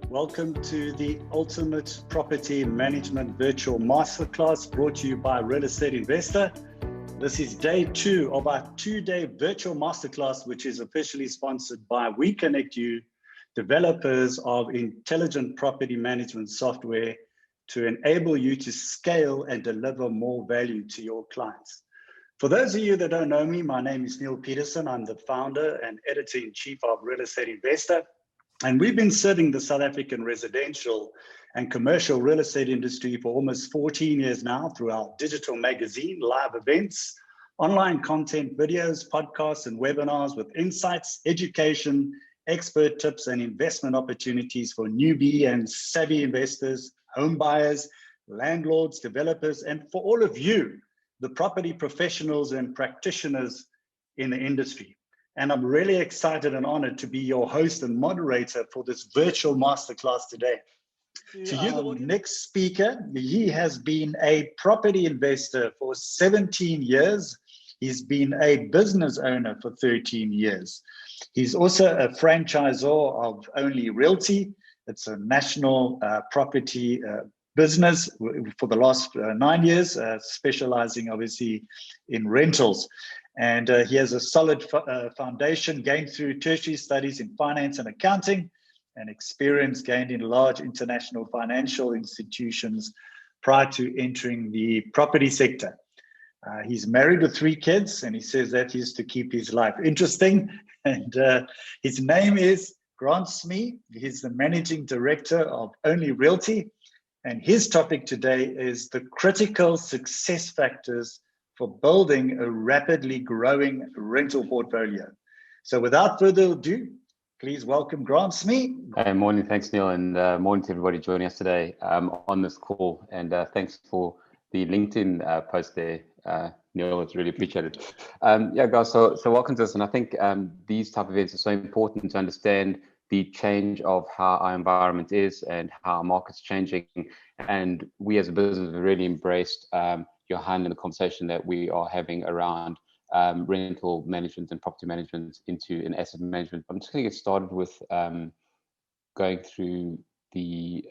Welcome to the Ultimate Property Management Virtual Masterclass brought to you by Real Estate Investor. This is day 2 of our 2-day virtual masterclass, which is officially sponsored by We Connect You, developers of intelligent property management software to enable you to scale and deliver more value to your clients. For those of you that don't know me, my name is Neil Peterson. I'm the founder and editor-in-chief of Real Estate Investor. And we've been serving the South African residential and commercial real estate industry for almost 14 years now through our digital magazine, live events, online content, videos, podcasts, and webinars with insights, education, expert tips, and investment opportunities for newbie and savvy investors, home buyers, landlords, developers, and for all of you, the property professionals and practitioners in the industry. And I'm really excited and honored to be your host and moderator for this virtual masterclass today. To you, the next speaker, he has been a property investor for 17 years. He's been a business owner for 13 years. He's also a franchisor of OnlyRealty. It's a national property business for the last 9 years, specializing obviously in rentals. And he has a solid foundation gained through tertiary studies in finance and accounting and experience gained in large international financial institutions prior to entering the property sector. He's married with 3 kids, and he says that is to keep his life interesting. And his name is Smee. He's the managing director of OnlyRealty. And his topic today is the critical success factors for building a rapidly growing rental portfolio. So without further ado, please welcome Smee. Hey, morning. Thanks, Neil, and morning to everybody joining us today on this call. And thanks for the LinkedIn post there, Neil. It's really appreciated. Yeah, guys, so welcome to this. And I think these type of events are so important to understand the change of how our environment is and how our market's changing. And we as a business have really embraced Johan and the conversation that we are having around rental management and property management into an asset management. I'm just going to get started with going through the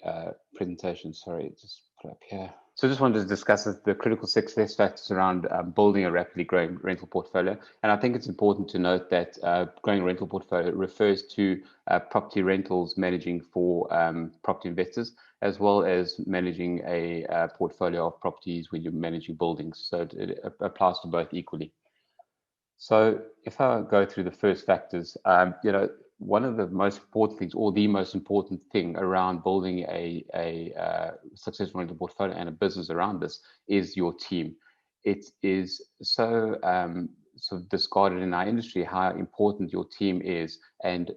presentation. Sorry, just put it up here. So I just wanted to discuss the critical success factors around building a rapidly growing rental portfolio. And I think it's important to note that growing a rental portfolio refers to property rentals managing for property investors, as well as managing a portfolio of properties when you're managing buildings. So it applies to both equally. So if I go through the first factors, one of the most important things, or the most important thing around building a successful rental portfolio and a business around this is your team. It is so sort of discarded in our industry how important your team is, and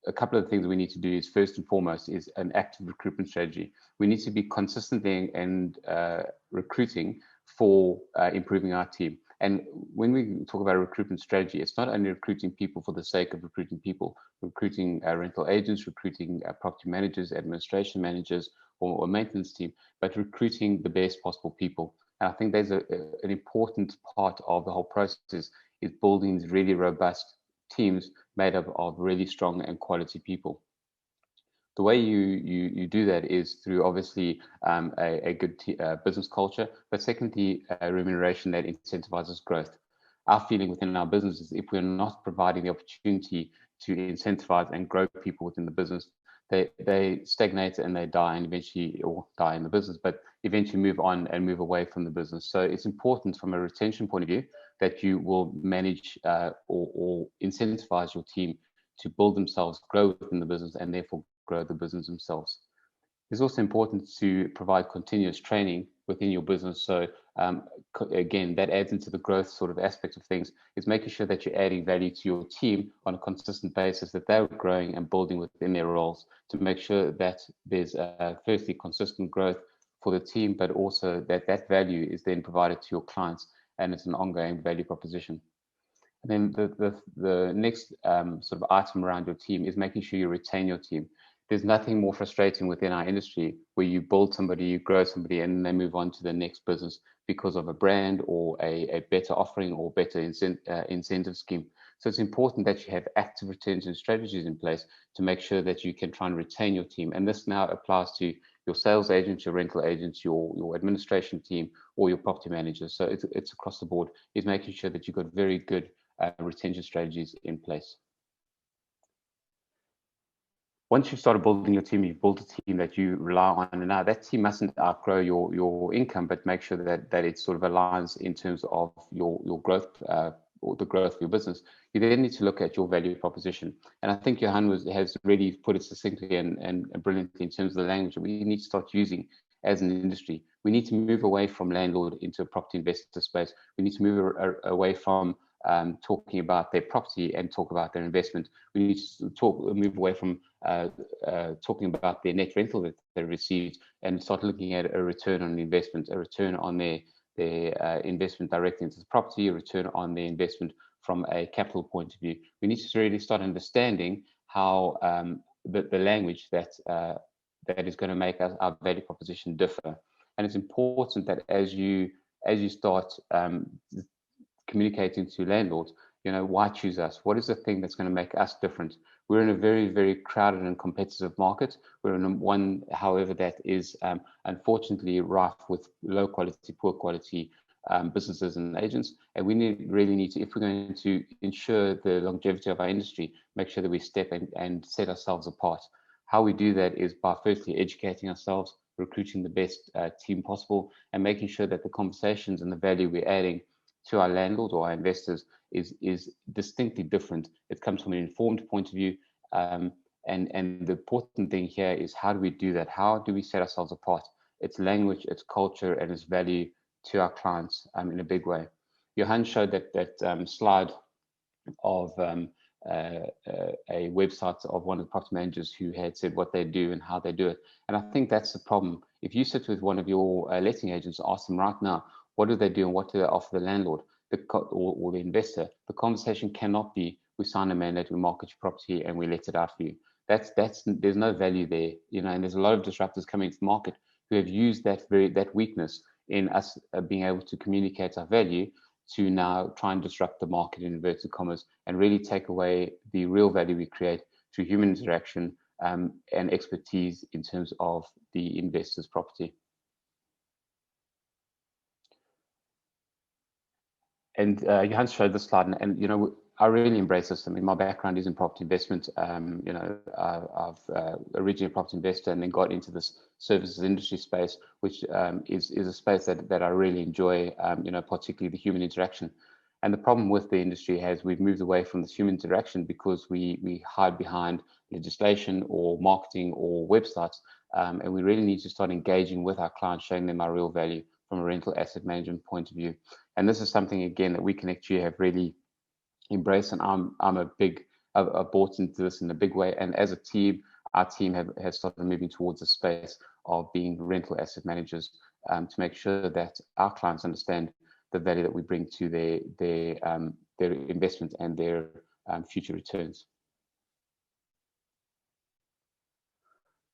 a couple of things we need to do is, first and foremost, is an active recruitment strategy. We need to be consistently and recruiting for improving our team. And when we talk about a recruitment strategy, it's not only recruiting people for the sake of recruiting people, recruiting rental agents, recruiting property managers, administration managers, or maintenance team, but recruiting the best possible people. And I think there's an important part of the whole process is building these really robust teams made up of really strong and quality people. The way you do that is through obviously a good business culture, but secondly, a remuneration that incentivizes growth. Our feeling within our business is if we're not providing the opportunity to incentivize and grow people within the business, they stagnate and they die, and eventually, or die in the business, but eventually move on and move away from the business. So it's important from a retention point of view that you will manage or incentivize your team to build themselves, grow within the business, and therefore grow the business themselves. It's also important to provide continuous training within your business. So again, that adds into the growth sort of aspect of things, is making sure that you're adding value to your team on a consistent basis, that they're growing and building within their roles, to make sure that there's firstly consistent growth for the team, but also that value is then provided to your clients, and it's an ongoing value proposition. And then the next sort of item around your team is making sure you retain your team. There's nothing more frustrating within our industry where you build somebody, you grow somebody, and they move on to the next business because of a brand or a better offering or better incentive scheme. So it's important that you have active retention strategies in place to make sure that you can try and retain your team. And this now applies to your sales agents, your rental agents, your administration team, or your property managers. So it's across the board. Is making sure that you've got very good retention strategies in place. Once you've started building your team, you've built a team that you rely on, and now that team mustn't outgrow your income, but make sure that it sort of aligns in terms of your growth or the growth of your business. You then need to look at your value proposition, and I think Johan has really put it succinctly and brilliantly in terms of the language that we need to start using as an industry. We need to move away from landlord into a property investor space. We need to move away from talking about their property and talk about their investment. We need to move away from talking about their net rental that they received and start looking at a return on investment, a return on their investment directly into the property, a return on their investment from a capital point of view. We need to really start understanding how the language that is going to make our value proposition differ. And it's important that as you start communicating to landlords, why choose us? What is the thing that's going to make us different? We're in a very, very crowded and competitive market. We're in one, however, that is unfortunately rife with low quality, poor quality businesses and agents. And we really need to, if we're going to ensure the longevity of our industry, make sure that we step and set ourselves apart. How we do that is by firstly educating ourselves, recruiting the best team possible, and making sure that the conversations and the value we're adding to our landlords or our investors is distinctly different. It comes from an informed point of view, and the important thing here is how do we do that? How do we set ourselves apart? It's language, it's culture, and it's value to our clients in a big way. Johan showed that slide of a website of one of the property managers who had said what they do and how they do it. And I think that's the problem. If you sit with one of your letting agents, ask them right now, what do they do and what do they offer the landlord or the investor? The conversation cannot be, we sign a mandate, we market your property and we let it out for you. There's no value there, and there's a lot of disruptors coming to the market who have used that weakness in us being able to communicate our value to now try and disrupt the market in inverted commas and really take away the real value we create through human interaction and expertise in terms of the investor's property. And Johan showed this slide, and I really embrace this. I mean, my background is in property investment. I've originally a property investor and then got into this services industry space, which is a space that I really enjoy, particularly the human interaction. And the problem with the industry has we've moved away from this human interaction because we hide behind legislation or marketing or websites, and we really need to start engaging with our clients, showing them our real value from a rental asset management point of view. And this is something, again, that we Connect You have really embraced, and I've bought into this in a big way. And as a team, our team has started moving towards the space of being rental asset managers to make sure that our clients understand the value that we bring to their investment and their future returns.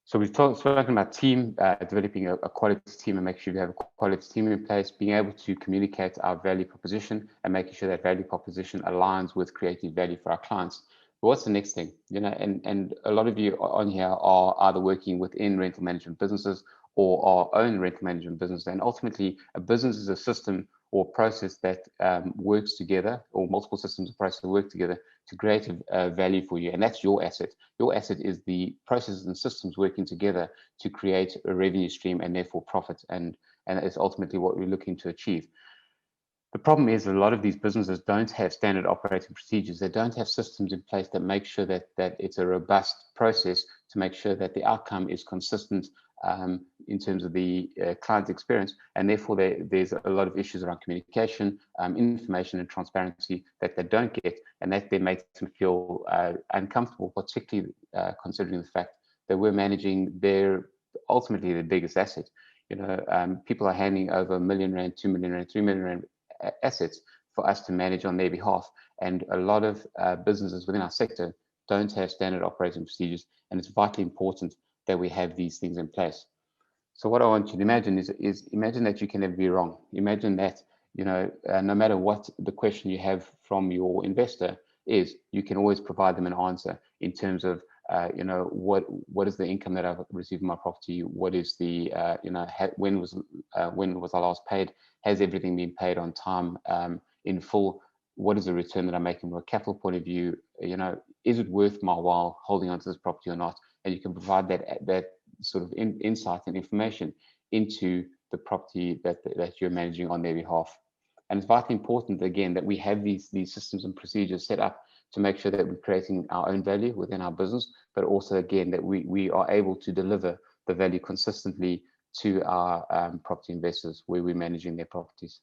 So we've spoken about team, developing a quality team and making sure we have a quality team in place, being able to communicate our value proposition and making sure that value proposition aligns with creating value for our clients. But what's the next thing? And a lot of you on here are either working within rental management businesses or our own rental management business. And ultimately, a business is a system or process that works together, or multiple systems or processes that work together to create value for you. And that's your asset. Your asset is the processes and systems working together to create a revenue stream and therefore profit. And it's ultimately what we're looking to achieve. The problem is a lot of these businesses don't have standard operating procedures. They don't have systems in place that make sure that it's a robust process to make sure that the outcome is consistent in terms of the client experience, and therefore there's a lot of issues around communication, information and transparency that they don't get, and that then makes them feel uncomfortable, particularly considering the fact that we're managing ultimately their biggest asset. People are handing over R1 million, 2 million rand, 3 million rand assets for us to manage on their behalf, and a lot of businesses within our sector don't have standard operating procedures, and it's vitally important that we have these things in place. So what I want you to imagine is imagine that you can never be wrong. Imagine that no matter what the question you have from your investor, is you can always provide them an answer in terms of, you know, what is the income that I've received in my property? What is the, you know, when was I last paid? Has everything been paid on time, in full? What is the return that I'm making from a capital point of view? You know, is it worth my while holding onto this property or not? And you can provide that sort of insight and information into the property that you're managing on their behalf. And it's vitally important, again, that we have these systems and procedures set up to make sure that we're creating our own value within our business, but also, again, that we are able to deliver the value consistently to our property investors where we're managing their properties.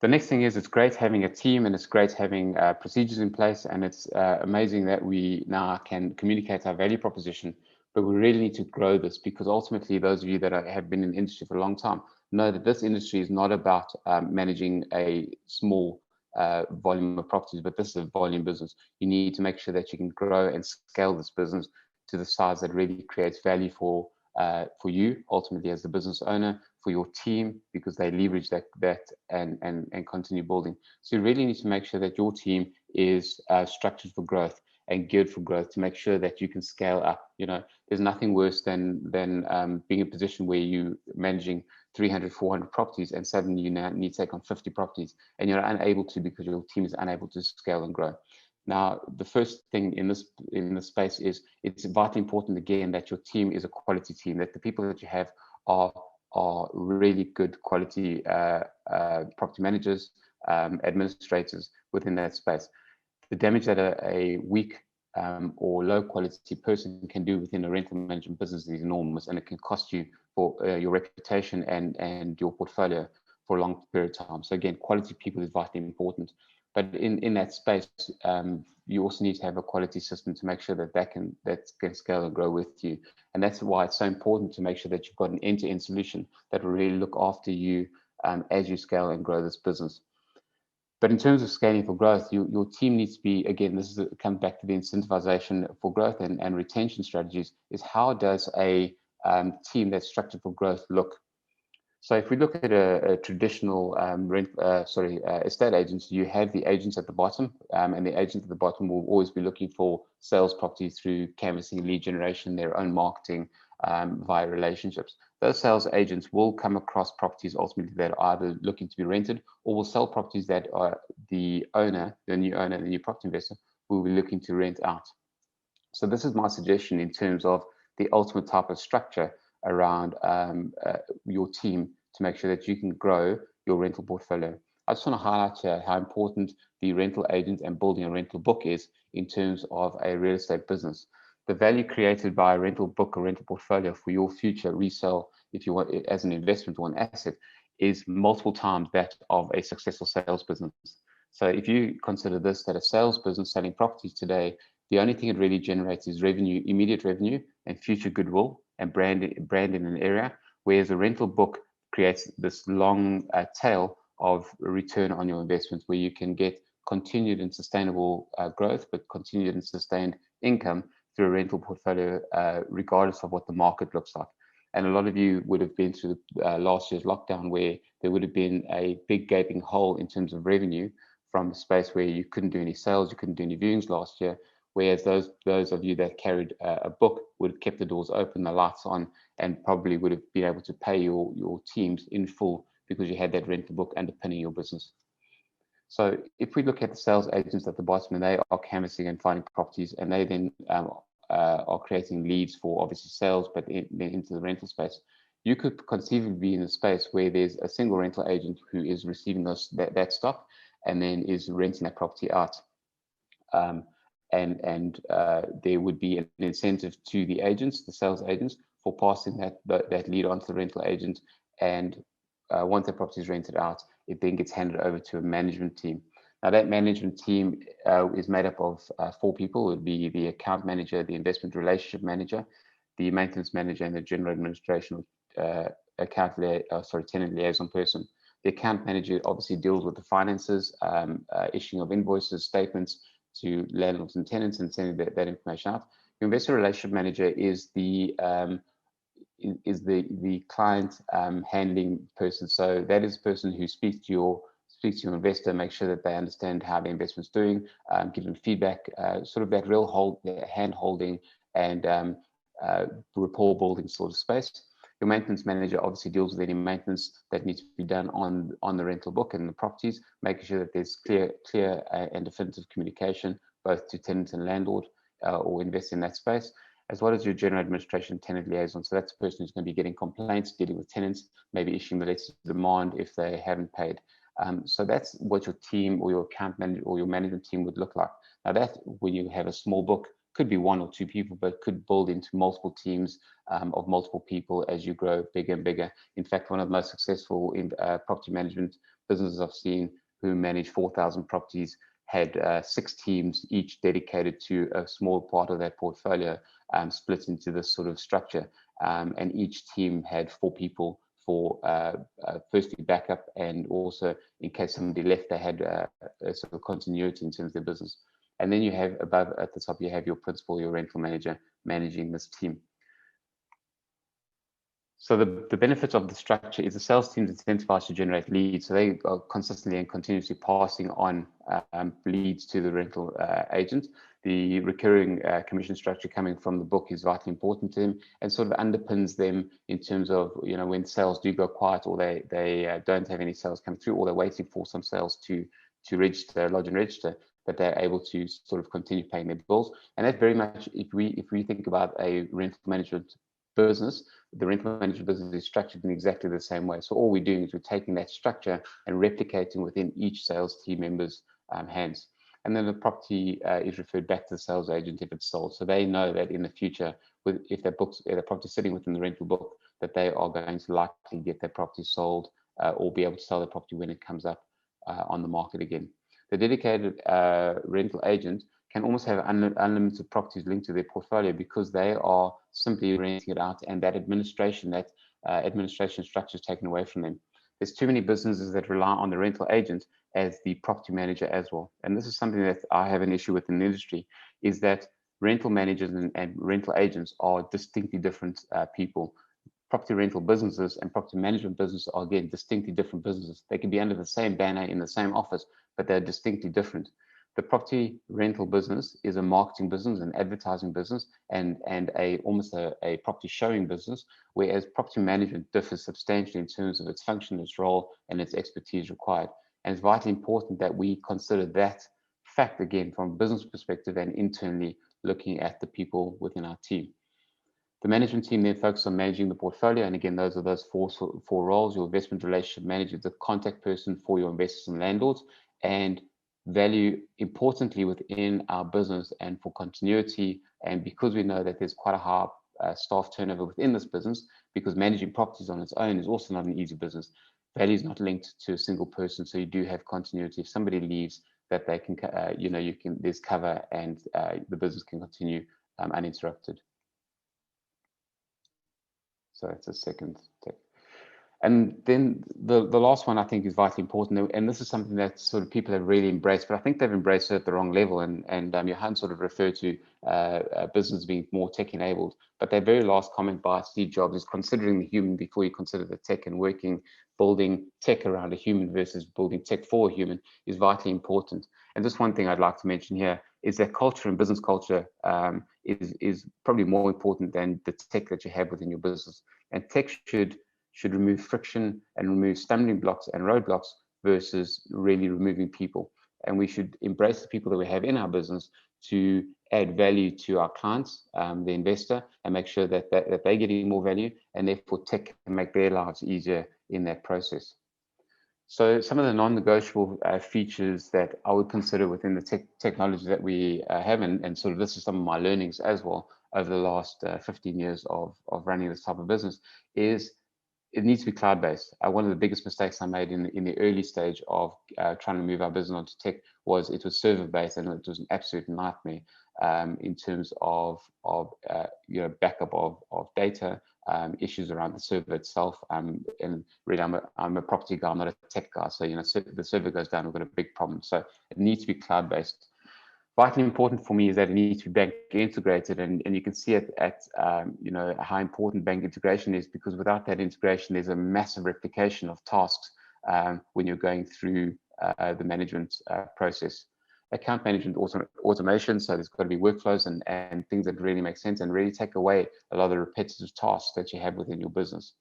The next thing is, it's great having a team and it's great having procedures in place, and it's amazing that we now can communicate our value proposition, but we really need to grow this, because ultimately those of you that have been in the industry for a long time know that this industry is not about managing a small volume of properties, but this is a volume business. You need to make sure that you can grow and scale this business to the size that really creates value for you ultimately as the business owner, for your team, because they leverage that and continue building. So you really need to make sure that your team is structured for growth and geared for growth, to make sure that you can scale up. You know, there's nothing worse than being in a position where you're managing 300, 400 properties and suddenly you now need to take on 50 properties and you're unable to, because your team is unable to scale and grow. Now, the first thing in this space is, it's vitally important, again, that your team is a quality team, that the people that you have are really good quality property managers, administrators within that space. The damage that a weak or low quality person can do within a rental management business is enormous, and it can cost you for your reputation and your portfolio for a long period of time. So again, quality people is vitally important. But in that space, you also need to have a quality system to make sure that can scale and grow with you. And that's why it's so important to make sure that you've got an end-to-end solution that will really look after you as you scale and grow this business. But in terms of scaling for growth, your team needs to be, again, comes back to the incentivization for growth and retention strategies, is how does a team that's structured for growth look? So if we look at a traditional estate agents, you have the agents at the bottom, and the agents at the bottom will always be looking for sales properties through canvassing, lead generation, their own marketing via relationships. Those sales agents will come across properties ultimately that are either looking to be rented, or will sell properties that are the new property investor, will be looking to rent out. So this is my suggestion in terms of the ultimate type of structure around your team to make sure that you can grow your rental portfolio. I just want to highlight here how important the rental agent and building a rental book is in terms of a real estate business. The value created by a rental book or rental portfolio for your future resale, if you want as an investment or an asset, is multiple times that of a successful sales business. So if you consider this, that a sales business selling properties today, the only thing it really generates is revenue, immediate revenue, and future goodwill and brand in an area, whereas a rental book creates this long tail of return on your investments, where you can get continued and sustainable growth, but continued and sustained income through a rental portfolio, regardless of what the market looks like. And a lot of you would have been through last year's lockdown, where there would have been a big gaping hole in terms of revenue from a space where you couldn't do any sales, you couldn't do any viewings last year. Whereas those of you that carried a book would have kept the doors open, the lights on, and probably would have been able to pay your teams in full because you had that rental book underpinning your business. So if we look at the sales agents at the bottom, and they are canvassing and finding properties, and they then are creating leads for obviously sales, but then into the rental space, you could conceivably be in a space where there's a single rental agent who is receiving that stock and then is renting that property out. And there would be an incentive to the agents, the sales agents, for passing that lead on to the rental agent. And once the property is rented out, it then gets handed over to a management team. Now, that management team is made up of 4 people. It would be the account manager, the investment relationship manager, the maintenance manager, and the general administration tenant liaison person. The account manager obviously deals with the finances, issuing of invoices, statements to landlords and tenants, and sending that information out. The investor relationship manager is the is the client handling person. So that is the person who speaks to your investor, make sure that they understand how the investment's doing, give them feedback, sort of that real hand holding and rapport building sort of space. Your maintenance manager obviously deals with any maintenance that needs to be done on the rental book and the properties, making sure that there's clear and definitive communication both to tenants and landlord or invest in that space, as well as your general administration tenant liaison. So that's the person who's going to be getting complaints, dealing with tenants, maybe issuing the letters of demand if they haven't paid. So that's what your team or your account manager or your management team would look like. Now that when you have a small book, could be 1 or 2 people, but could build into multiple teams of multiple people as you grow bigger and bigger. In fact, one of the most successful in property management businesses I've seen who manage 4,000 properties had 6 teams, each dedicated to a small part of that portfolio, split into this sort of structure. And each team had 4 people for firstly backup, and also in case somebody left, they had a sort of continuity in terms of their business. And then you have above at the top, you have your principal, your rental manager managing this team. So the benefits of the structure is the sales team is incentivized to generate leads. So they are consistently and continuously passing on leads to the rental agent. The recurring commission structure coming from the book is vitally important to them and sort of underpins them in terms of, you know, when sales do go quiet or they don't have any sales come through, or they're waiting for some sales to register, lodge and register, that they're able to sort of continue paying their bills. And that's very much, if we think about a rental management business, the rental management business is structured in exactly the same way. So all we're doing is we're taking that structure and replicating within each sales team member's hands. And then the property is referred back to the sales agent if it's sold. So they know that in the future, if their property is sitting within the rental book, that they are going to likely get their property sold or be able to sell their property when it comes up on the market again. The dedicated rental agent can almost have unlimited properties linked to their portfolio because they are simply renting it out, and that administration structure is taken away from them. There's too many businesses that rely on the rental agent as the property manager as well. And this is something that I have an issue with in the industry, is that rental managers and rental agents are distinctly different people. Property rental businesses and property management businesses are, again, distinctly different businesses. They can be under the same banner in the same office, but they're distinctly different. The property rental business is a marketing business, an advertising business, and almost a property showing business, whereas property management differs substantially in terms of its function, its role, and its expertise required. And it's vitally important that we consider that fact, again, from a business perspective and internally looking at the people within our team. The management team then focuses on managing the portfolio. And again, those are those four roles: your investment relationship manager, the contact person for your investors and landlords, and value importantly within our business and for continuity. And because we know that there's quite a high staff turnover within this business, because managing properties on its own is also not an easy business. Value is not linked to a single person, so you do have continuity. If somebody leaves, that they can, there's cover, and the business can continue uninterrupted. So it's a second tip. And then the last one I think is vitally important, and this is something that sort of people have really embraced, but I think they've embraced it at the wrong level. And Johan sort of referred to business being more tech enabled, but their very last comment by Steve Jobs is considering the human before you consider the tech, and building tech around a human versus building tech for a human is vitally important. And just one thing I'd like to mention here is that culture and business culture is probably more important than the tech that you have within your business. And tech should remove friction and remove stumbling blocks and roadblocks versus really removing people. And we should embrace the people that we have in our business to add value to our clients, the investor, and make sure that they're getting more value, and therefore tech can make their lives easier in that process. So some of the non-negotiable features that I would consider within the technology that we have, and sort of this is some of my learnings as well over the last 15 years of running this type of business, is it needs to be cloud-based. One of the biggest mistakes I made in the early stage of trying to move our business onto tech was it was server-based, and it was an absolute nightmare in terms of backup of data, issues around the server itself. And really, I'm a property guy, I'm not a tech guy. So the server goes down, we've got a big problem. So it needs to be cloud-based. Vitally important for me is that it needs to be bank integrated, and you can see it at you know, how important bank integration is, because without that integration, there's a massive replication of tasks when you're going through the management process. Account management automation, so there's got to be workflows and things that really make sense and really take away a lot of the repetitive tasks that you have within your business.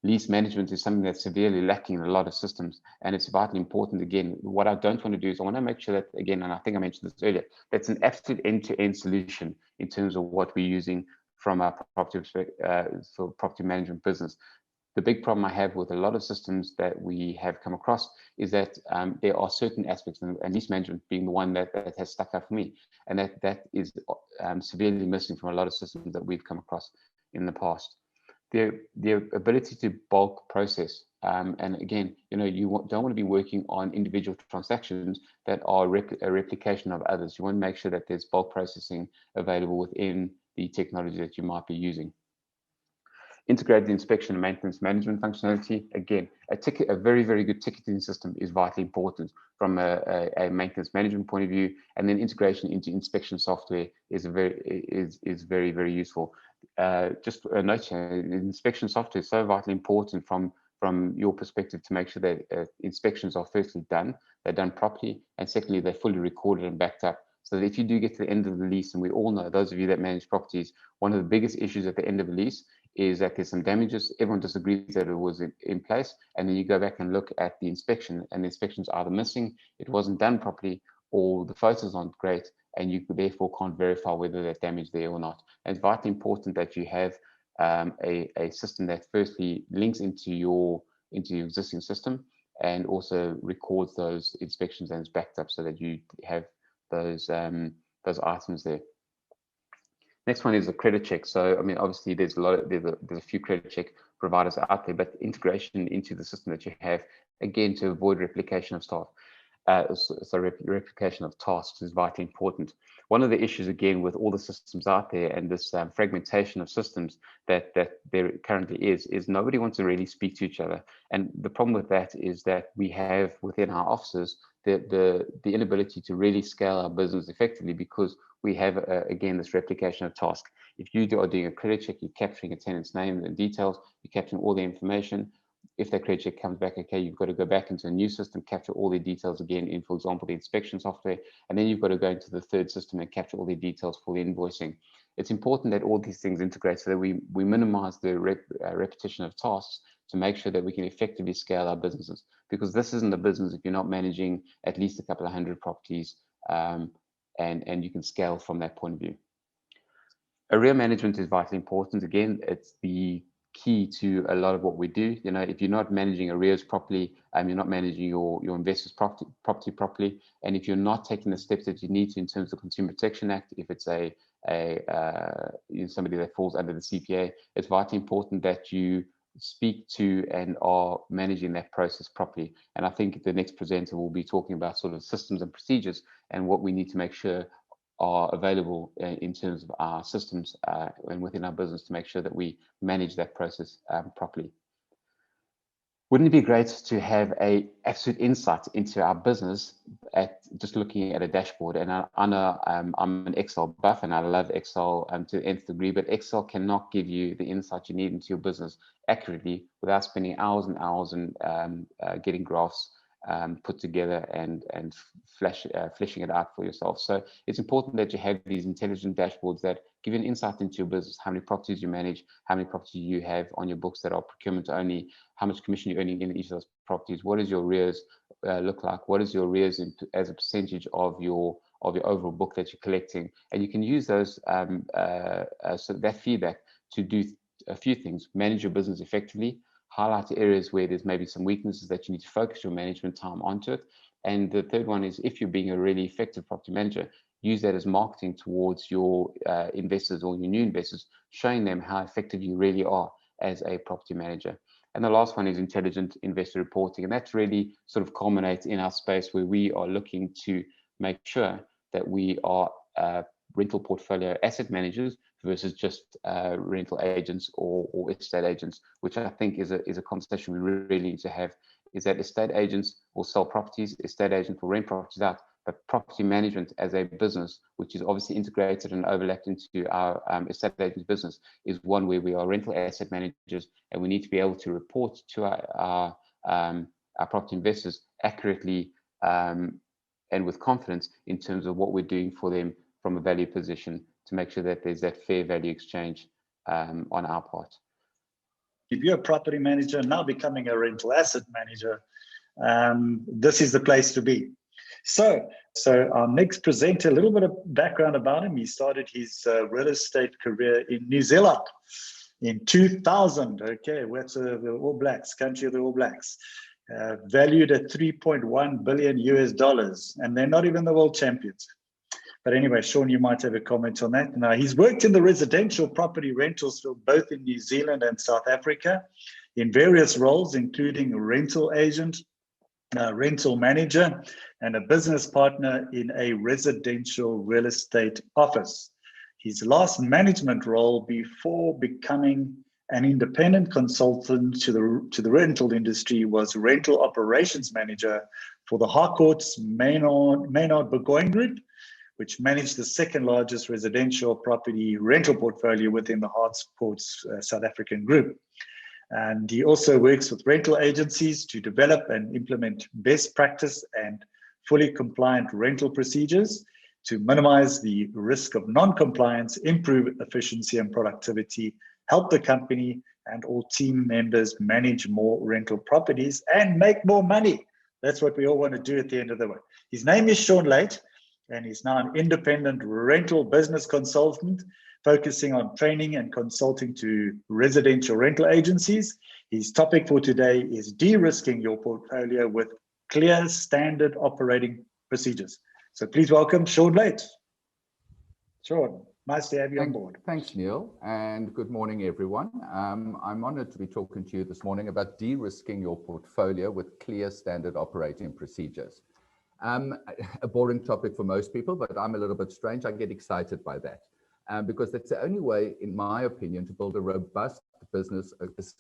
Lease management is something that's severely lacking in a lot of systems, and it's vitally important. Again, what I don't want to do is I want to make sure that, again, and I think I mentioned this earlier, that's an absolute end-to-end solution in terms of what we're using from our property management business. The big problem I have with a lot of systems that we have come across is that there are certain aspects, and lease management being the one that has stuck out for me, and that is severely missing from a lot of systems that we've come across in the past. The ability to bulk process, and again, you know, you don't want to be working on individual transactions that are a replication of others. You want to make sure that there's bulk processing available within the technology that you might be using. Integrated inspection and maintenance management functionality. Again, a very, very good ticketing system is vitally important from a maintenance management point of view, and then integration into inspection software is very, very useful. Just a note here, inspection software is so vitally important from your perspective to make sure that inspections are firstly done, they're done properly, and secondly, they're fully recorded and backed up. So that if you do get to the end of the lease, and we all know, those of you that manage properties, one of the biggest issues at the end of a lease is that there's some damages. Everyone disagrees that it was in place, and then you go back and look at the inspection, and the inspection's either missing, it wasn't done properly, or the photos aren't great, and you therefore can't verify whether there's damage there or not. And it's vitally important that you have a system that firstly links into your existing system, and also records those inspections and is backed up, so that you have those items there. Next one is a credit check. So, I mean, obviously there's a few credit check providers out there, but integration into the system that you have, again, to avoid replication of staff, replication of tasks is vitally important. One of the issues, again, with all the systems out there and this fragmentation of systems that there currently is nobody wants to really speak to each other. And the problem with that is that we have within our offices the inability to really scale our business effectively, because we have, again, this replication of task. If you are doing a credit check, you're capturing a tenant's name and details, you're capturing all the information. If that credit check comes back okay, you've got to go back into a new system, capture all the details again in, for example, the inspection software, and then you've got to go into the third system and capture all the details for the invoicing. It's important that all these things integrate so that we minimize the repetition of tasks to make sure that we can effectively scale our businesses, because this isn't a business if you're not managing at least a couple of hundred properties, and you can scale from that point of view. Arrear management is vitally important. Again, it's the key to a lot of what we do. You know, if you're not managing arrears properly, you're not managing your investors' property properly, and if you're not taking the steps that you need to in terms of the Consumer Protection Act, if it's somebody that falls under the CPA, it's vitally important that you speak to and are managing that process properly. And I think the next presenter will be talking about sort of systems and procedures and what we need to make sure are available in terms of our systems and within our business to make sure that we manage that process properly. Wouldn't it be great to have a absolute insight into our business at just looking at a dashboard? And I know I'm an Excel buff and I love Excel to the nth degree, but Excel cannot give you the insight you need into your business accurately without spending hours and hours and getting graphs put together and fleshing it out for yourself. So it's important that you have these intelligent dashboards that give you an insight into your business, how many properties you manage, how many properties you have on your books that are procurement only, how much commission you're earning in each of those properties, what does your arrears look like, what is your arrears as a percentage of your overall book that you're collecting. And you can use those so that feedback to do a few things: manage your business effectively, highlight the areas where there's maybe some weaknesses that you need to focus your management time onto it. And the third one is, if you're being a really effective property manager, use that as marketing towards your investors or your new investors, showing them how effective you really are as a property manager. And the last one is intelligent investor reporting. And that's really sort of culminates in our space where we are looking to make sure that we are rental portfolio asset managers versus just rental agents or estate agents, which I think is a conversation we really need to have. Is that estate agents will sell properties, estate agents will rent properties out, but property management as a business, which is obviously integrated and overlapped into our estate agents business, is one where we are rental asset managers, and we need to be able to report to our property investors accurately and with confidence in terms of what we're doing for them from a value position, to make sure that there's that fair value exchange on our part. If you're a property manager now becoming a rental asset manager, this is the place to be. So our next presenter, a little bit of background about him. He started his real estate career in New Zealand in 2000. Okay, that's the All Blacks, country of the All Blacks. Valued at $3.1 billion US, and they're not even the world champions. But anyway, Shaun, you might have a comment on that. Now, he's worked in the residential property rentals field, both in New Zealand and South Africa, in various roles, including rental agent, rental manager, and a business partner in a residential real estate office. His last management role before becoming an independent consultant to the rental industry was rental operations manager for the Harcourt's Maynard Burgoyne Group, which managed the second largest residential property rental portfolio within the Harcourt's South African group. And he also works with rental agencies to develop and implement best practice and fully compliant rental procedures to minimize the risk of non-compliance, improve efficiency and productivity, help the company and all team members manage more rental properties and make more money. That's what we all want to do at the end of the day. His name is Shaun Luyt, and he's now an independent rental business consultant focusing on training and consulting to residential rental agencies. His topic for today is de-risking your portfolio with clear standard operating procedures. So please welcome Shaun Luyt. Shaun, nice to have you on board. Thanks, Neil, and good morning, everyone. I'm honored to be talking to you this morning about de-risking your portfolio with clear standard operating procedures. A boring topic for most people, but I'm a little bit strange. I get excited by that because that's the only way, in my opinion, to build a robust business,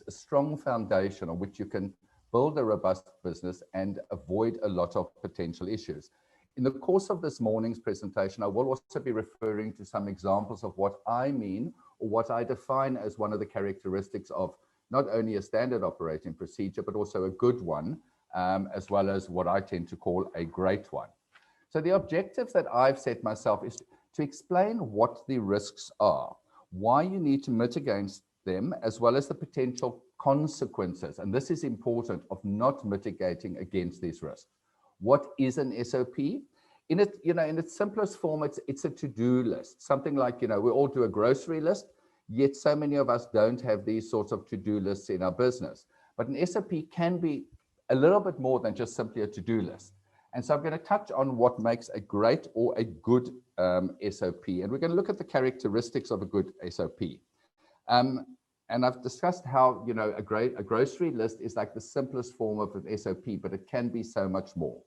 a strong foundation on which you can build a robust business and avoid a lot of potential issues. In the course of this morning's presentation, I will also be referring to some examples of what I mean or what I define as one of the characteristics of not only a standard operating procedure, but also a good one, as well as what I tend to call a great one. So the objectives that I've set myself is to explain what the risks are, why you need to mitigate them, as well as the potential consequences, and this is important, of not mitigating against these risks. What is an SOP? In its simplest form, it's a to-do list. Something like, we all do a grocery list, yet so many of us don't have these sorts of to-do lists in our business. But an SOP can be a little bit more than just simply a to-do list. And so I'm going to touch on what makes a great or a good SOP. And we're going to look at the characteristics of a good SOP. And I've discussed how, a grocery list is like the simplest form of an SOP, but it can be so much more.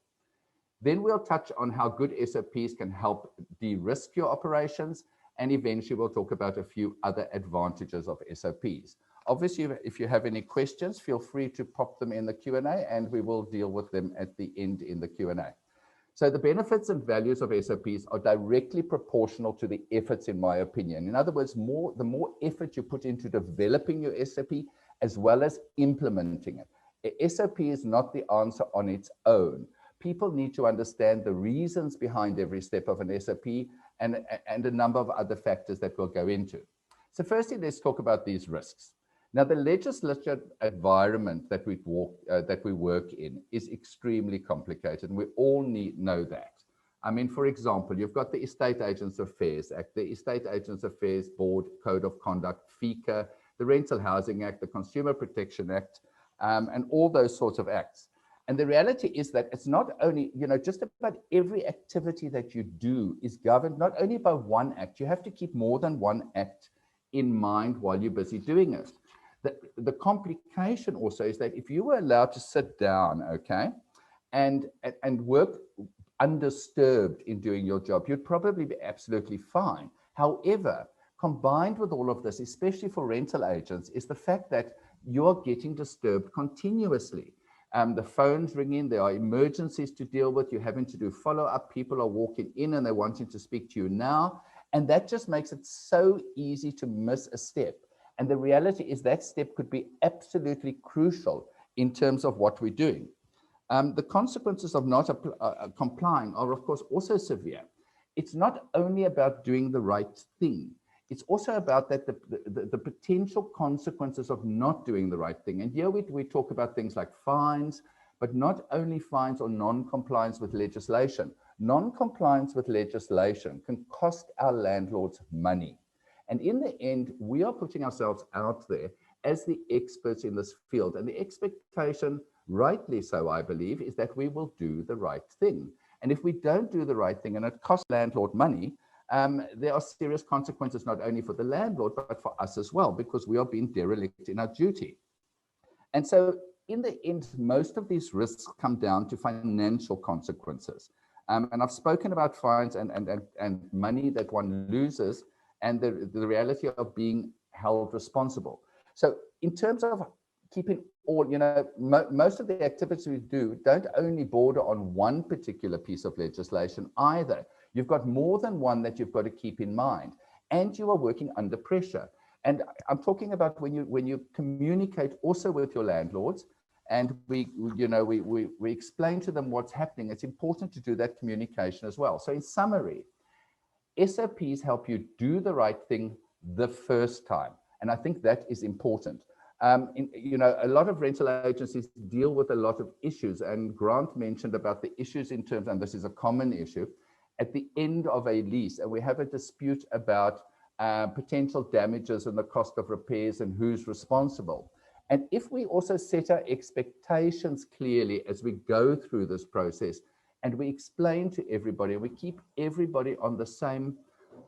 Then we'll touch on how good SOPs can help de-risk your operations. And eventually we'll talk about a few other advantages of SOPs. Obviously, if you have any questions, feel free to pop them in the Q&A and we will deal with them at the end in the Q&A. So the benefits and values of SOPs are directly proportional to the efforts, in my opinion. In other words, the more effort you put into developing your SOP as well as implementing it. A SOP is not the answer on its own. People need to understand the reasons behind every step of an SOP and a number of other factors that we'll go into. So firstly, let's talk about these risks. Now, the legislative environment that we work in is extremely complicated, and we all know that. I mean, for example, you've got the Estate Agents Affairs Act, the Estate Agents Affairs Board Code of Conduct, FICA, the Rental Housing Act, the Consumer Protection Act, and all those sorts of acts. And the reality is that it's not only, just about every activity that you do is governed not only by one act. You have to keep more than one act in mind while you're busy doing it. The complication also is that if you were allowed to sit down, okay, and work undisturbed in doing your job, you'd probably be absolutely fine. However, combined with all of this, especially for rental agents, is the fact that you're getting disturbed continuously. The phones ring in, there are emergencies to deal with, you're having to do follow-up, people are walking in and they're wanting to speak to you now. And that just makes it so easy to miss a step. And the reality is that step could be absolutely crucial in terms of what we're doing. The consequences of not complying are, of course, also severe. It's not only about doing the right thing, it's also about that the potential consequences of not doing the right thing. And here we talk about things like fines, but not only fines or non-compliance with legislation. Non-compliance with legislation can cost our landlords money. And in the end, we are putting ourselves out there as the experts in this field. And the expectation, rightly so, I believe, is that we will do the right thing. And if we don't do the right thing and it costs landlord money, there are serious consequences not only for the landlord, but for us as well, because we are being derelict in our duty. And so in the end, most of these risks come down to financial consequences. And I've spoken about fines and money that one loses, and the reality of being held responsible. So in terms of keeping all, most of the activities we do don't only border on one particular piece of legislation either. You've got more than one that you've got to keep in mind, and you are working under pressure. And I'm talking about when you communicate also with your landlords, and we explain to them what's happening. It's important to do that communication as well. So in summary, SOPs help you do the right thing the first time. And I think that is important. A lot of rental agencies deal with a lot of issues, and Grant mentioned about the issues in terms, and this is a common issue, at the end of a lease, and we have a dispute about potential damages and the cost of repairs and who's responsible. And if we also set our expectations clearly as we go through this process, and we explain to everybody, we keep everybody on the same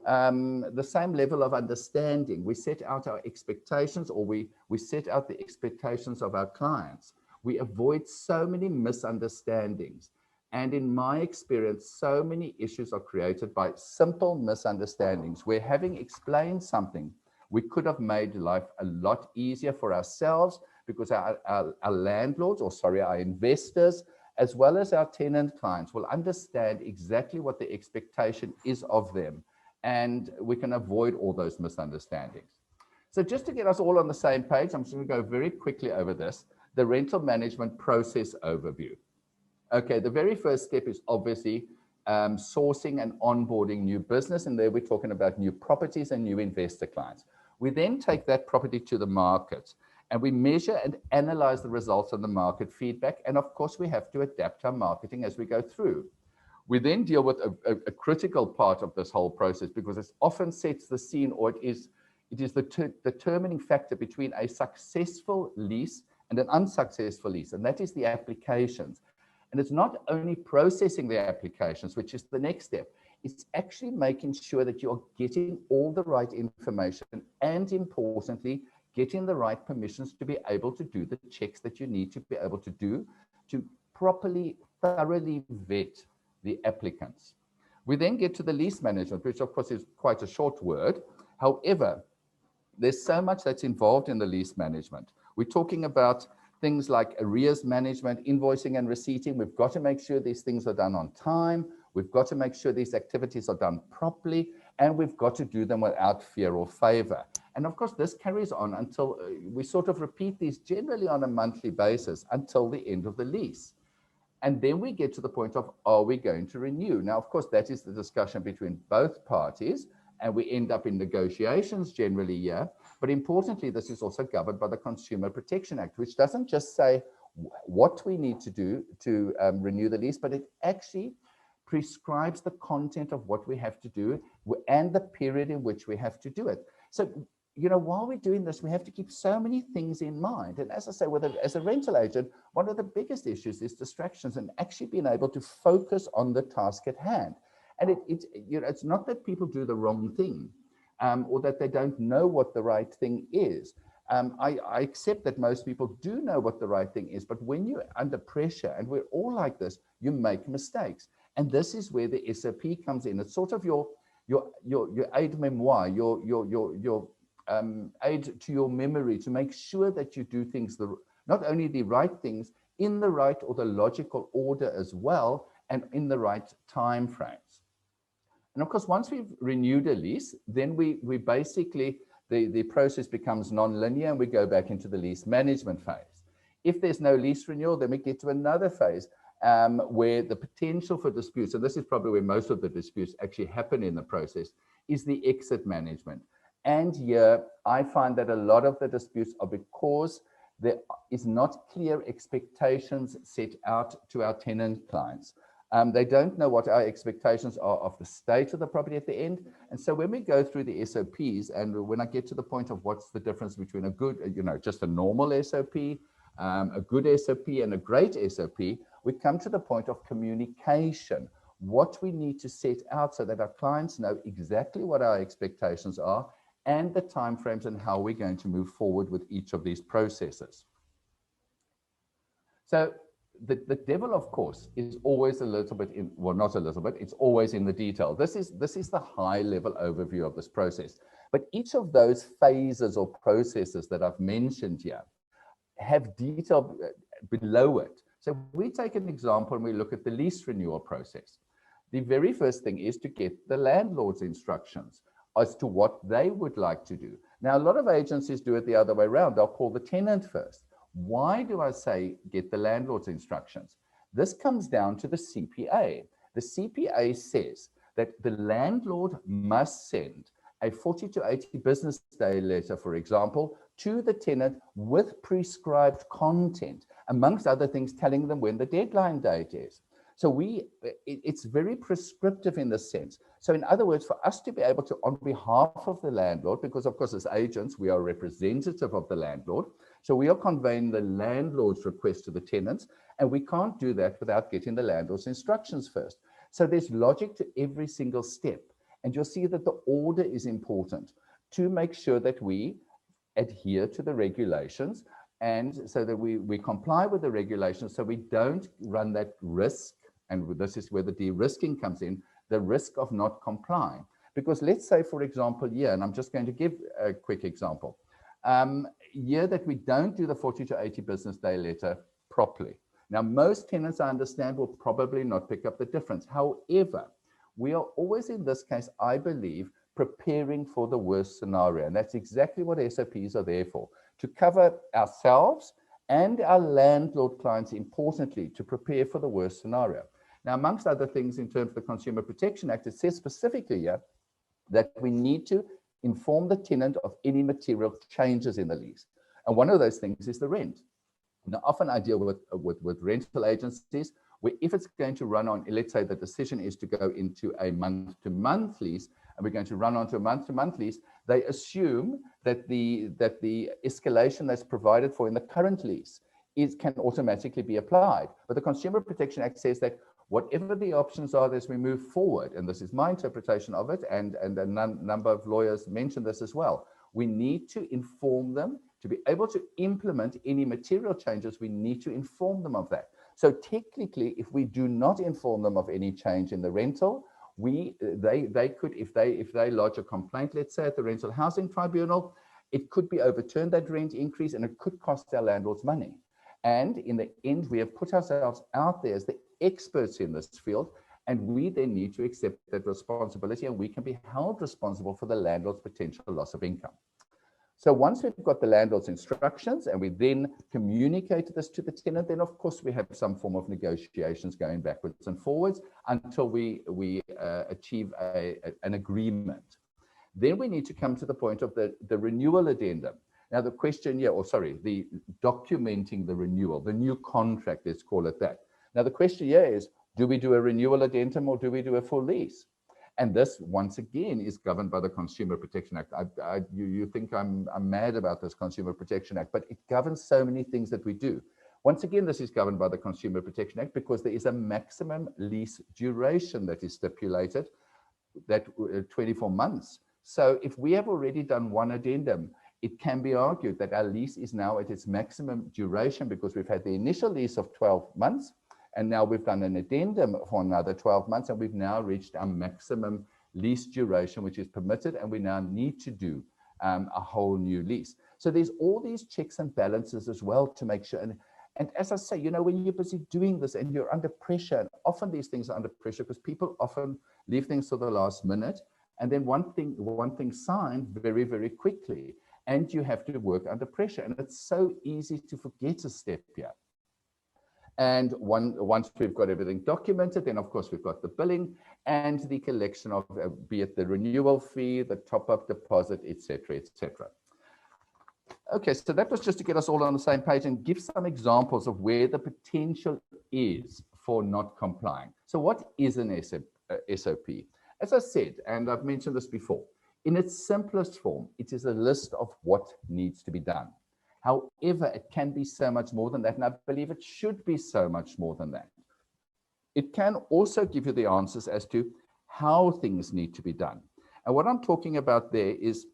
level of understanding. We set out our expectations, or we set out the expectations of our clients. We avoid so many misunderstandings. And in my experience, so many issues are created by simple misunderstandings, where having explained something, we could have made life a lot easier for ourselves, because our landlords, our investors, as well as our tenant clients, will understand exactly what the expectation is of them, and we can avoid all those misunderstandings. So just to get us all on the same page, I'm just going to go very quickly over this, the rental management process overview. Okay, the very first step is obviously sourcing and onboarding new business, and there we're talking about new properties and new investor clients. We then take that property to the market, and we measure and analyze the results of the market feedback, and of course we have to adapt our marketing as we go through. We then deal with a critical part of this whole process, because it often sets the scene, or it is the determining factor between a successful lease and an unsuccessful lease, and that is the applications. And it's not only processing the applications, which is the next step, it's actually making sure that you're getting all the right information, and importantly, getting the right permissions to be able to do the checks that you need to be able to do to properly, thoroughly vet the applicants. We then get to the lease management, which of course is quite a short word. However, there's so much that's involved in the lease management. We're talking about things like arrears management, invoicing and receipting. We've got to make sure these things are done on time. We've got to make sure these activities are done properly, and we've got to do them without fear or favor. And of course, this carries on until we sort of repeat these generally on a monthly basis until the end of the lease. And then we get to the point of, are we going to renew? Now, of course, that is the discussion between both parties, and we end up in negotiations generally here. But importantly, this is also governed by the Consumer Protection Act, which doesn't just say what we need to do to renew the lease, but it actually prescribes the content of what we have to do and the period in which we have to do it. So, while we're doing this, we have to keep so many things in mind. And as I say, as a rental agent, one of the biggest issues is distractions and actually being able to focus on the task at hand. And it's not that people do the wrong thing or that they don't know what the right thing is. I accept that most people do know what the right thing is, but when you're under pressure, and we're all like this, you make mistakes. And this is where the SOP comes in. It's sort of your aide memoire, your aid to your memory, to make sure that you do things, not only the right things in the right or the logical order as well, and in the right time frames. And of course, once we've renewed a lease, then we basically, the process becomes non-linear and we go back into the lease management phase. If there's no lease renewal, then we get to another phase where the potential for disputes, and this is probably where most of the disputes actually happen in the process, is the exit management. And here, I find that a lot of the disputes are because there is not clear expectations set out to our tenant clients. They don't know what our expectations are of the state of the property at the end. And so when we go through the SOPs, and when I get to the point of what's the difference between a good, just a normal SOP, a good SOP and a great SOP, we come to the point of communication, what we need to set out so that our clients know exactly what our expectations are and the timeframes and how we're going to move forward with each of these processes. So the devil, of course, is always a little bit in, well, not a little bit, it's always in the detail. This is the high level overview of this process. But each of those phases or processes that I've mentioned here have detail below it. So we take an example and we look at the lease renewal process. The very first thing is to get the landlord's instructions as to what they would like to do. Now, a lot of agencies do it the other way around. They'll call the tenant first. Why do I say get the landlord's instructions? This comes down to the CPA. The CPA says that the landlord must send a 40 to 80 business day letter, for example, to the tenant with prescribed content, amongst other things, telling them when the deadline date is. So it's very prescriptive in this sense. So in other words, for us to be able to, on behalf of the landlord, because of course as agents, we are representative of the landlord, so we are conveying the landlord's request to the tenants, and we can't do that without getting the landlord's instructions first. So there's logic to every single step. And you'll see that the order is important to make sure that we adhere to the regulations, and so that we comply with the regulations so we don't run that risk. And this is where the de-risking comes in, the risk of not complying. Because let's say, for example, here, and I'm just going to give a quick example, here that we don't do the 40 to 80 business day letter properly. Now, most tenants, I understand, will probably not pick up the difference. However, we are always in this case, I believe, preparing for the worst scenario. And that's exactly what SOPs are there for, to cover ourselves and our landlord clients, importantly, to prepare for the worst scenario. Now, amongst other things, in terms of the Consumer Protection Act, it says specifically here that we need to inform the tenant of any material changes in the lease. And one of those things is the rent. Now, often I deal with rental agencies where if it's going to run on, let's say the decision is to go into a month-to-month lease, and we're going to run onto a month-to-month lease, they assume that the escalation that's provided for in the current lease can automatically be applied. But the Consumer Protection Act says that whatever the options are as we move forward, and this is my interpretation of it, and a number of lawyers mention this as well, we need to inform them to be able to implement any material changes. We need to inform them of that. So technically, if we do not inform them of any change in the rental, they could, if they lodge a complaint, let's say at the Rental Housing Tribunal, it could be overturned, that rent increase, and it could cost our landlords money. And in the end, we have put ourselves out there as the experts in this field, and we then need to accept that responsibility, and we can be held responsible for the landlord's potential loss of income. So once we've got the landlord's instructions and we then communicate this to the tenant, then of course we have some form of negotiations going backwards and forwards until we achieve an agreement. Then we need to come to the point of the renewal addendum. Now the question here, the documenting the renewal, the new contract, let's call it that. Now the question here is, do we do a renewal addendum or do we do a full lease? And this, once again, is governed by the Consumer Protection Act. You think I'm mad about this Consumer Protection Act, but it governs so many things that we do. Once again, this is governed by the Consumer Protection Act because there is a maximum lease duration that is stipulated, that 24 months. So if we have already done one addendum, it can be argued that our lease is now at its maximum duration because we've had the initial lease of 12 months, and now we've done an addendum for another 12 months, and we've now reached our maximum lease duration, which is permitted, and we now need to do a whole new lease. So there's all these checks and balances as well to make sure, And as I say, you know, when you're busy doing this and you're under pressure, and often these things are under pressure because people often leave things to the last minute, and then one thing signed very, very quickly, and you have to work under pressure. And it's so easy to forget a step here. And once we've got everything documented, then of course we've got the billing and the collection of, be it the renewal fee, the top-up deposit, etc., etc. Okay, so that was just to get us all on the same page and give some examples of where the potential is for not complying. So what is an SOP? As I said, and I've mentioned this before, in its simplest form, it is a list of what needs to be done. However, it can be so much more than that, and I believe it should be so much more than that. It can also give you the answers as to how things need to be done. And what I'm talking about there is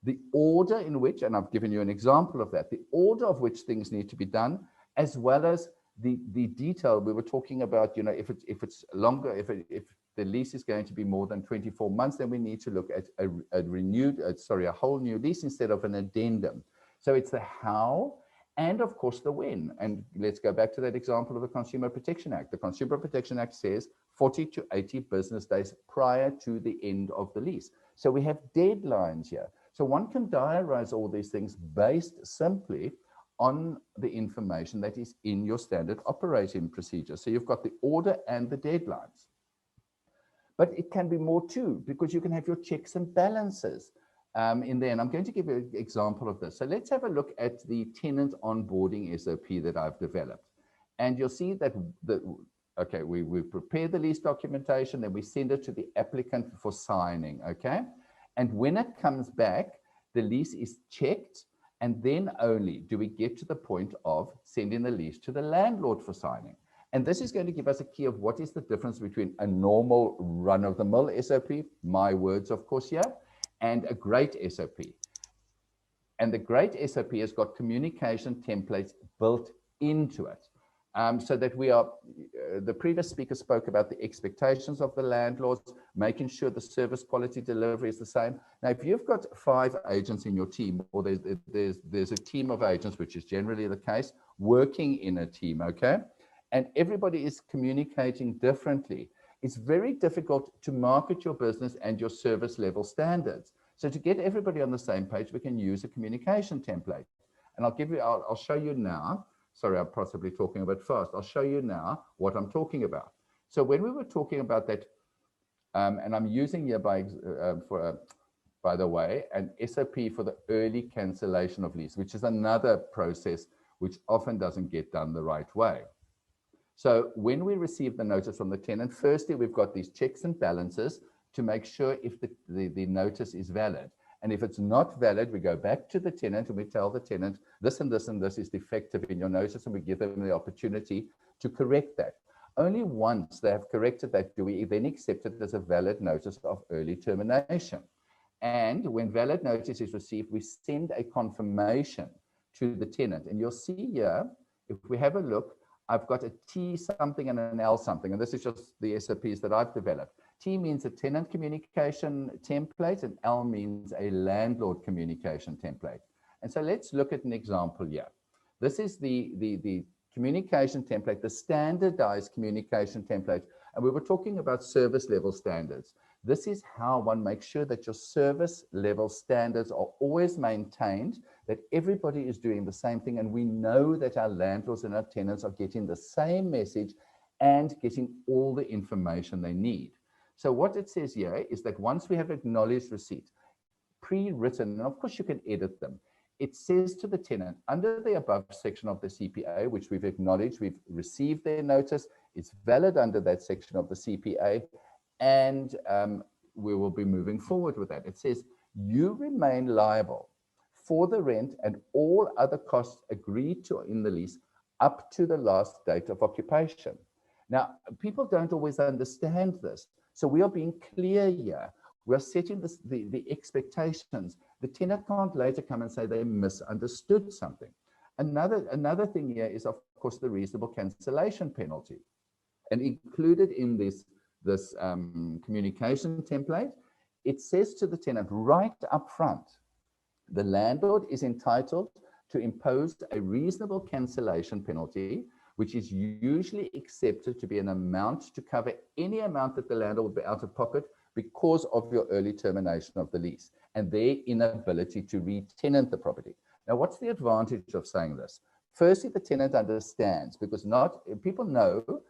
the order in which, and I've given you an example of that, the order of which things need to be done, as well as the detail. We were talking about, you know, if it's longer, if the lease is going to be more than 24 months, then we need to look at a whole new lease instead of an addendum. So it's the how and of course the when. And let's go back to that example of the Consumer Protection Act. The Consumer Protection Act says 40 to 80 business days prior to the end of the lease. So we have deadlines here. So one can diarize all these things based simply on the information that is in your standard operating procedure. So you've got the order and the deadlines. But it can be more too, because you can have your checks and balances in there. And I'm going to give you an example of this. So let's have a look at the tenant onboarding SOP that I've developed. And you'll see that okay, we prepare the lease documentation, then we send it to the applicant for signing, okay? And when it comes back, the lease is checked, and then only do we get to the point of sending the lease to the landlord for signing. And this is going to give us a key of what is the difference between a normal run-of-the-mill SOP, my words, of course, here, and a great SOP. And the great SOP has got communication templates built into it. So that we are, the previous speaker spoke about the expectations of the landlords, making sure the service quality delivery is the same. Now, if you've got 5 agents in your team, or there's a team of agents, which is generally the case, working in a team, okay? And everybody is communicating differently. It's very difficult to market your business and your service level standards. So to get everybody on the same page, we can use a communication template. And I'll show you now. Sorry, I'm possibly talking a bit fast. I'll show you now what I'm talking about. So when we were talking about that, and I'm using here by the way, an SOP for the early cancellation of lease, which is another process which often doesn't get done the right way. So when we receive the notice from the tenant, firstly, we've got these checks and balances to make sure if the notice is valid. And if it's not valid, we go back to the tenant and we tell the tenant, this and this and this is defective in your notice, and we give them the opportunity to correct that. Only once they have corrected that do we then accept it as a valid notice of early termination. And when valid notice is received, we send a confirmation to the tenant. And you'll see here, if we have a look, I've got a T something and an L something, and this is just the SOPs that I've developed. T means a tenant communication template, and L means a landlord communication template. And so let's look at an example here. This is the communication template, the standardized communication template. And we were talking about service level standards. This is how one makes sure that your service level standards are always maintained, that everybody is doing the same thing. And we know that our landlords and our tenants are getting the same message and getting all the information they need. So what it says here is that once we have acknowledged receipt, pre-written, and of course you can edit them, it says to the tenant, under the above section of the CPA, which we've acknowledged, we've received their notice, it's valid under that section of the CPA, and we will be moving forward with that. It says, you remain liable for the rent and all other costs agreed to in the lease up to the last date of occupation. Now, people don't always understand this. So we are being clear here. We're setting the expectations. The tenant can't later come and say they misunderstood something. Another thing here is, of course, the reasonable cancellation penalty. And included in this communication template, it says to the tenant right up front, the landlord is entitled to impose a reasonable cancellation penalty, which is usually accepted to be an amount to cover any amount that the landlord would be out of pocket because of your early termination of the lease and their inability to re-tenant the property. Now, what's the advantage of saying this? Firstly, the tenant understands, because people know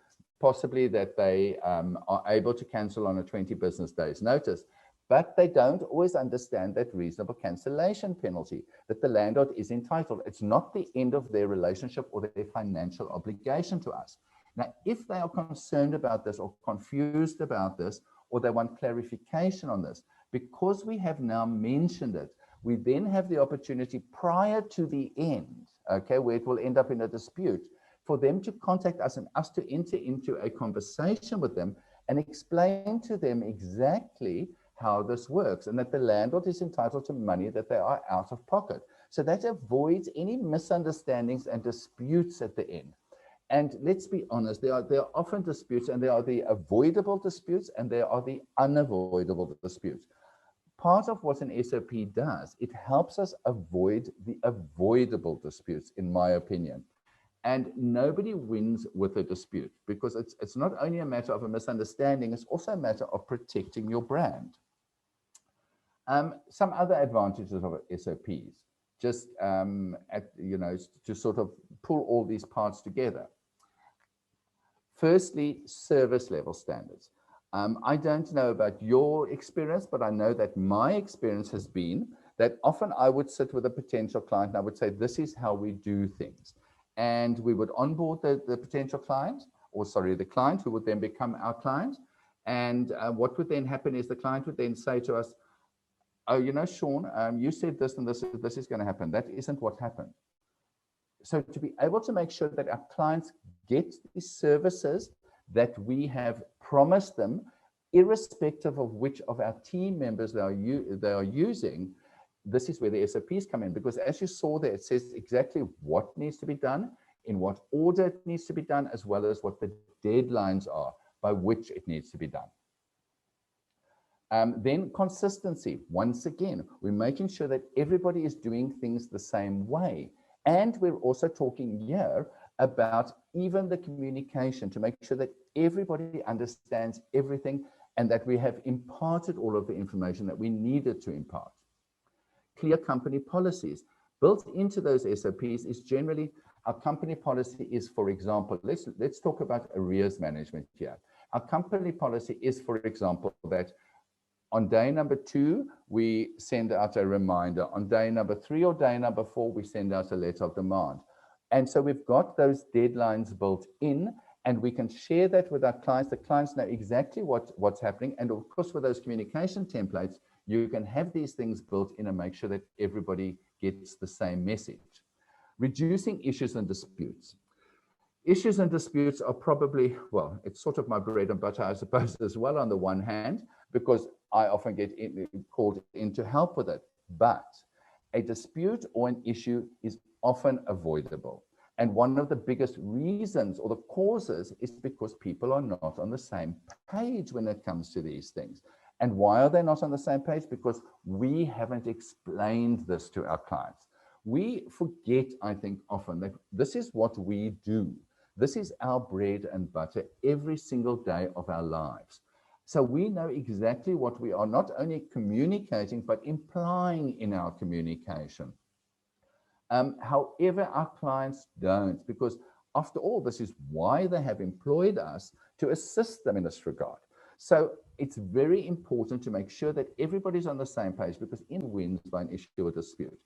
possibly that they are able to cancel on a 20 business days notice, but they don't always understand that reasonable cancellation penalty that the landlord is entitled. It's not the end of their relationship or their financial obligation to us. Now, if they are concerned about this or confused about this, or they want clarification on this, because we have now mentioned it, we then have the opportunity prior to the end, okay, where it will end up in a dispute, for them to contact us and us to enter into a conversation with them and explain to them exactly how this works and that the landlord is entitled to money that they are out of pocket. So that avoids any misunderstandings and disputes at the end. And let's be honest, there are often disputes, and there are the avoidable disputes and there are the unavoidable disputes. Part of what an SOP does, it helps us avoid the avoidable disputes, in my opinion. And nobody wins with a dispute, because it's not only a matter of a misunderstanding, it's also a matter of protecting your brand. Some other advantages of SOPs, just to sort of pull all these parts together. Firstly, service level standards. I don't know about your experience, but I know that my experience has been that often I would sit with a potential client and I would say, this is how we do things. And we would onboard the potential client, or sorry, the client, who would then become our client. And what would then happen is the client would then say to us, oh, you know, Shaun, you said this and this is going to happen. That isn't what happened. So to be able to make sure that our clients get the services that we have promised them, irrespective of which of our team members they are using, this is where the SOPs come in. Because as you saw there, it says exactly what needs to be done, in what order it needs to be done, as well as what the deadlines are by which it needs to be done. Then consistency. Once again, we're making sure that everybody is doing things the same way. And we're also talking here about even the communication, to make sure that everybody understands everything and that we have imparted all of the information that we needed to impart. Clear company policies. Built into those SOPs is generally, our company policy is, for example, let's talk about arrears management here. Our company policy is, for example, that on day number 2, we send out a reminder. On day number 3 or day number 4, we send out a letter of demand. And so we've got those deadlines built in, and we can share that with our clients. The clients know exactly what's happening. And of course, with those communication templates, you can have these things built in and make sure that everybody gets the same message. Reducing issues and disputes. Issues and disputes are probably, well, it's sort of my bread and butter, I suppose, as well, on the one hand, because I often get called in to help with it. But a dispute or an issue is often avoidable. And one of the biggest reasons or the causes is because people are not on the same page when it comes to these things. And why are they not on the same page? Because we haven't explained this to our clients. We forget, I think, often that this is what we do. This is our bread and butter every single day of our lives. So we know exactly what we are not only communicating, but implying in our communication. However, our clients don't, because after all, this is why they have employed us, to assist them in this regard. So it's very important to make sure that everybody's on the same page, because in wins by an issue or dispute.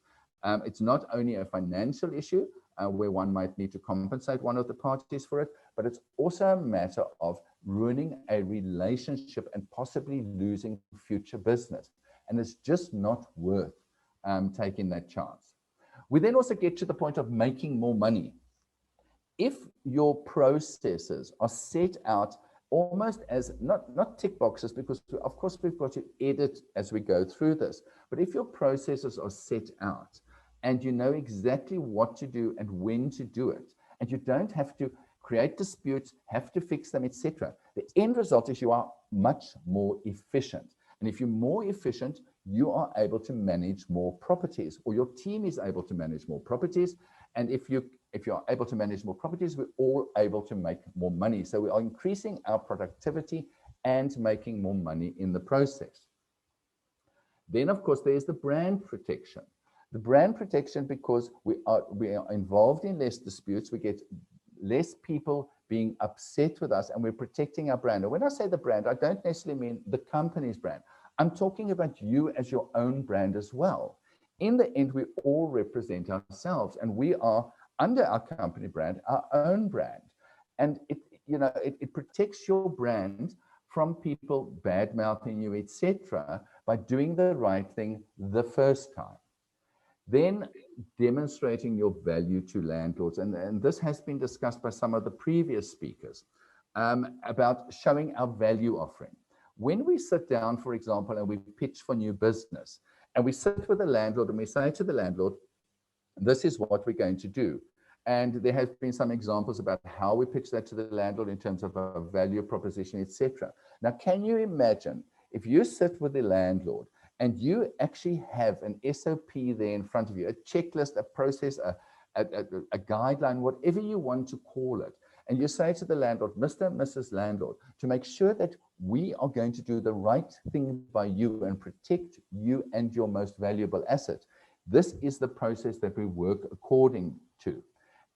It's not only a financial issue where one might need to compensate one of the parties for it, but it's also a matter of ruining a relationship and possibly losing future business. And it's just not worth taking that chance. We then also get to the point of making more money. If your processes are set out almost as not tick boxes, because of course we've got to edit as we go through this, but if your processes are set out and you know exactly what to do and when to do it, and you don't have to create disputes, have to fix them, etc., the end result is you are much more efficient. And if you're more efficient, you are able to manage more properties, or your team is able to manage more properties. And if you are able to manage more properties, we're all able to make more money. So we are increasing our productivity and making more money in the process. Then, of course, there's the brand protection. The brand protection, because we are involved in less disputes, we get less people being upset with us, and we're protecting our brand. And when I say the brand, I don't necessarily mean the company's brand. I'm talking about you as your own brand as well. In the end, we all represent ourselves, and we are, under our company brand, our own brand. And it protects your brand from people bad-mouthing you, etc., by doing the right thing the first time. Then demonstrating your value to landlords. And this has been discussed by some of the previous speakers about showing our value offering. When we sit down, for example, and we pitch for new business, and we sit with the landlord and we say to the landlord, this is what we're going to do. And there have been some examples about how we pitch that to the landlord in terms of a value proposition, etc. Now, can you imagine if you sit with the landlord and you actually have an SOP there in front of you, a checklist, a process, a guideline, whatever you want to call it, and you say to the landlord, Mr. and Mrs. Landlord, to make sure that we are going to do the right thing by you and protect you and your most valuable asset, this is the process that we work according to.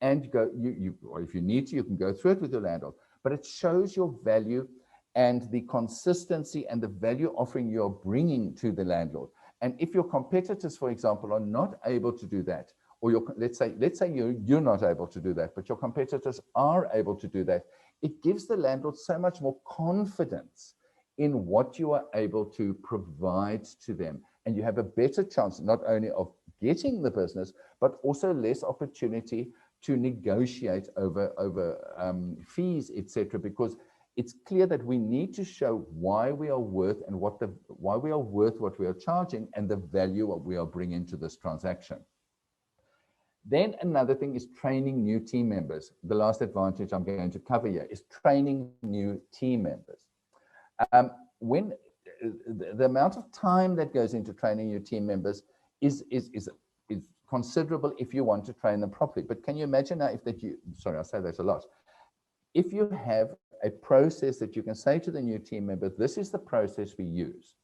And or if you need to, you can go through it with your landlord, but it shows your value and the consistency and the value offering you're bringing to the landlord. And if your competitors, for example, are not able to do that, or let's say you're not able to do that, but your competitors are able to do that, it gives the landlord so much more confidence in what you are able to provide to them. And you have a better chance not only of getting the business, but also less opportunity to negotiate over fees, etc., because it's clear that we need to show why we are worth and why we are worth what we are charging and the value what we are bringing to this transaction. Then another thing is training new team members. The last advantage I'm going to cover here is training new team members. When the amount of time that goes into training your team members is considerable if you want to train them properly. But can you imagine now sorry, I say that a lot. If you have a process that you can say to the new team member, this is the process we use,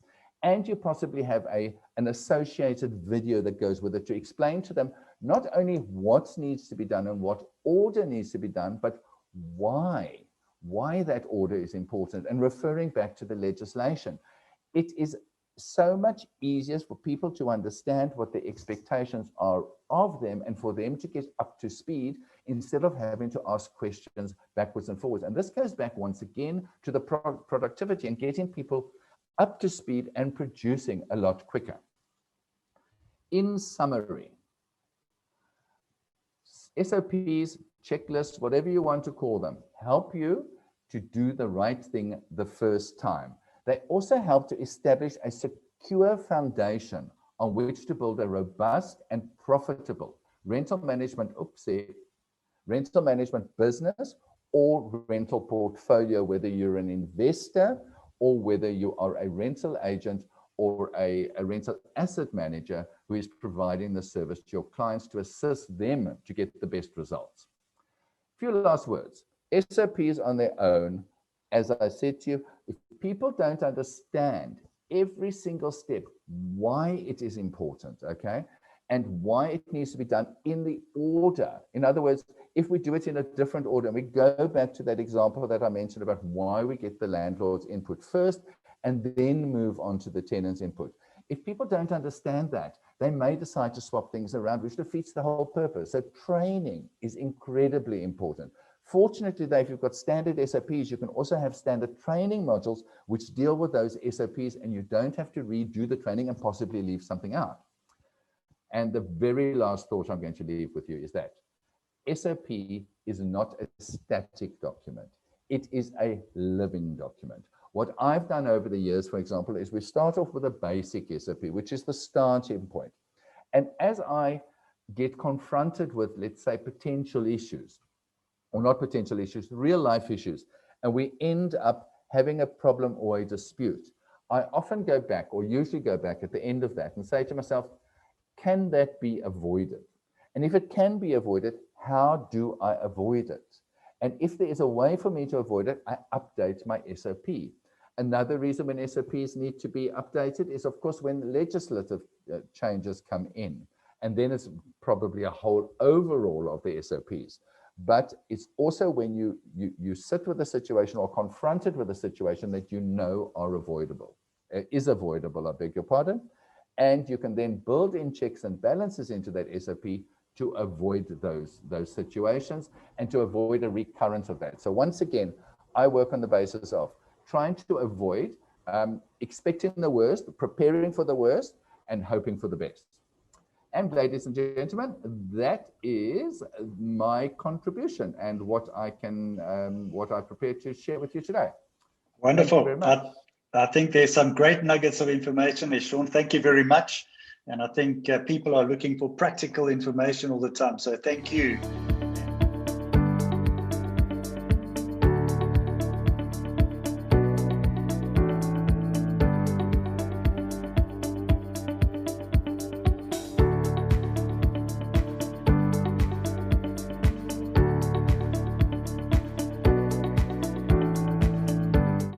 and you possibly have an associated video that goes with it to explain to them not only what needs to be done and what order needs to be done, but why that order is important, and referring back to the legislation. It is so much easier for people to understand what the expectations are of them and for them to get up to speed instead of having to ask questions backwards and forwards. And this goes back once again to the productivity and getting people up to speed and producing a lot quicker. In summary, SOPs, checklists, whatever you want to call them, help you to do the right thing the first time. They also help to establish a secure foundation on which to build a robust and profitable rental management business or rental portfolio, whether you're an investor or whether you are a rental agent or a rental asset manager who is providing the service to your clients to assist them to get the best results. Few last words. SOPs on their own, as I said to you, if people don't understand every single step, why it is important, okay, and why it needs to be done in the order. In other words, if we do it in a different order, and we go back to that example that I mentioned about why we get the landlord's input first and then move on to the tenant's input. If people don't understand that, they may decide to swap things around, which defeats the whole purpose. So training is incredibly important. Fortunately, if you've got standard SOPs, you can also have standard training modules which deal with those SOPs, and you don't have to redo the training and possibly leave something out. And the very last thought I'm going to leave with you is that SOP is not a static document. It is a living document. What I've done over the years, for example, is we start off with a basic SOP, which is the starting point. And as I get confronted with, let's say, potential issues, or not potential issues, real life issues, and we end up having a problem or a dispute, I often go back, or usually go back at the end of that and say to myself, can that be avoided? And if it can be avoided, how do I avoid it? And if there is a way for me to avoid it, I update my SOP. Another reason when SOPs need to be updated is, of course, when legislative changes come in. And then it's probably a whole overhaul of the SOPs. But it's also when you sit with a situation or confronted with a situation that you know are avoidable, is avoidable, I beg your pardon. And you can then build in checks and balances into that SOP to avoid those situations and to avoid a recurrence of that. So once again, I work on the basis of trying to avoid expecting the worst, preparing for the worst, and hoping for the best. And ladies and gentlemen, that is my contribution and what I can, what I prepared to share with you today. Wonderful. I think there's some great nuggets of information there, Shaun. Thank you very much. And I think people are looking for practical information all the time. So thank you